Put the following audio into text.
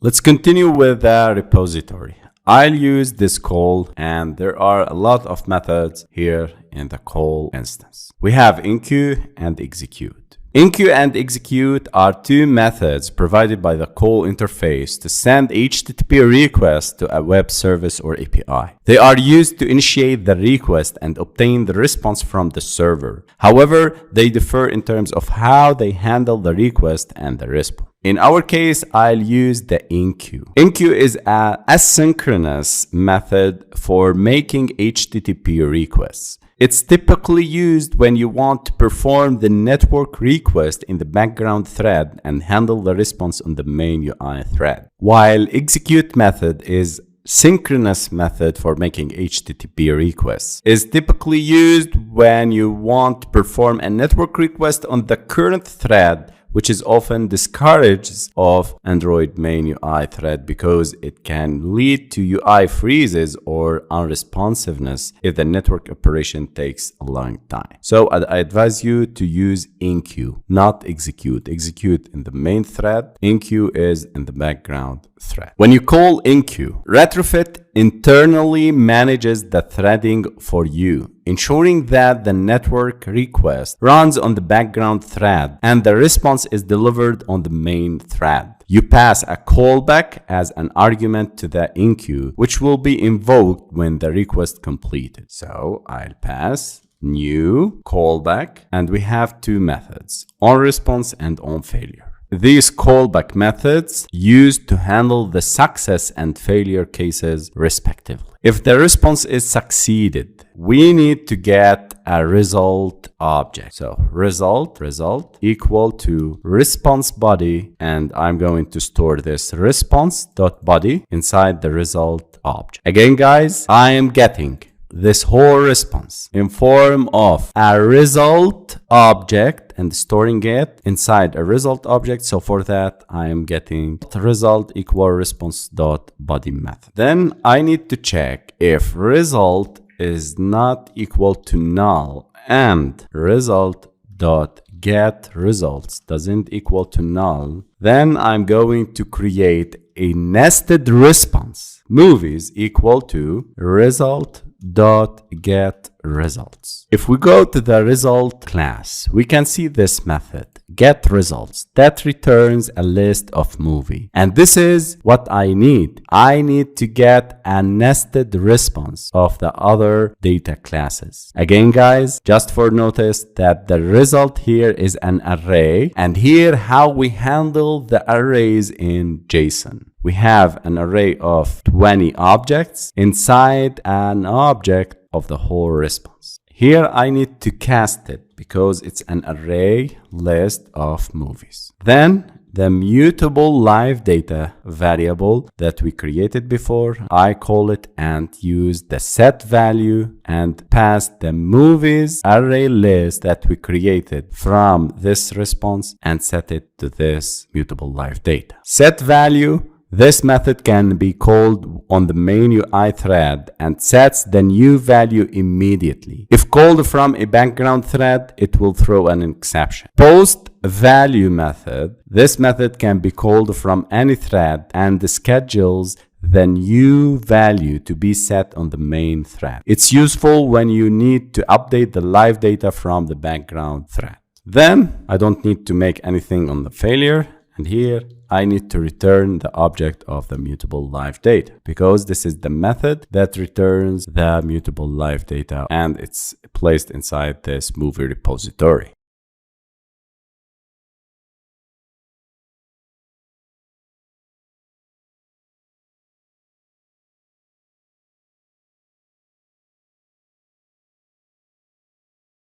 Let's continue with the repository. I'll use this call, and there are a lot of methods here in the call instance. We have enqueue and execute. Enqueue and execute are two methods provided by the call interface to send HTTP requests to a web service or API. They are used to initiate the request and obtain the response from the server. However, they differ in terms of how they handle the request and the response. In our case, I'll use the enqueue. Enqueue is an asynchronous method for making HTTP requests. It's typically used when you want to perform the network request in the background thread and handle the response on the main UI thread. While execute method is synchronous method for making HTTP requests is typically used when you want to perform a network request on the current thread, which is often discouraged of Android main UI thread because it can lead to UI freezes or unresponsiveness if the network operation takes a long time. So I advise you to use enqueue, not execute. Execute in the main thread, enqueue is in the background thread. When you call enqueue, Retrofit internally manages the threading for you, ensuring that the network request runs on the background thread and the response is delivered on the main thread. You pass a callback as an argument to the enqueue, which will be invoked when the request completed. So I'll pass new callback, and we have two methods, onResponse and onFailure. These callback methods used to handle the success and failure cases respectively. If the response is succeeded, we need to get a result object. So result equal to response body, and I'm going to store this response.body inside the result object. Again, guys, I am getting this whole response in form of a result object and storing it inside a result object. So for that, I am getting result equal response.body method. Then I need to check if result is not equal to null and result.get results doesn't equal to null. Then I'm going to create a nested response. Movies equal to result.get results. If we go to the result class, we can see this method, get results, that returns a list of movie. And this is what I need. I need to get a nested response of the other data classes. Again, guys, just for notice that the result here is an array, and here how we handle the arrays in JSON. We have an array of 20 objects inside an object of the whole response. Here I need to cast it because it's an array list of movies. Then the mutable live data variable that we created before, I call it and use the set value and pass the movies array list that we created from this response and set it to this mutable live data. Set value. This method can be called on the main UI thread and sets the new value immediately. If called from a background thread, it will throw an exception. Post value method. This method can be called from any thread and schedules the new value to be set on the main thread. It's useful when you need to update the live data from the background thread. Then I don't need to make anything on the failure, and here I need to return the object of the mutable live data because this is the method that returns the mutable live data and it's placed inside this movie repository.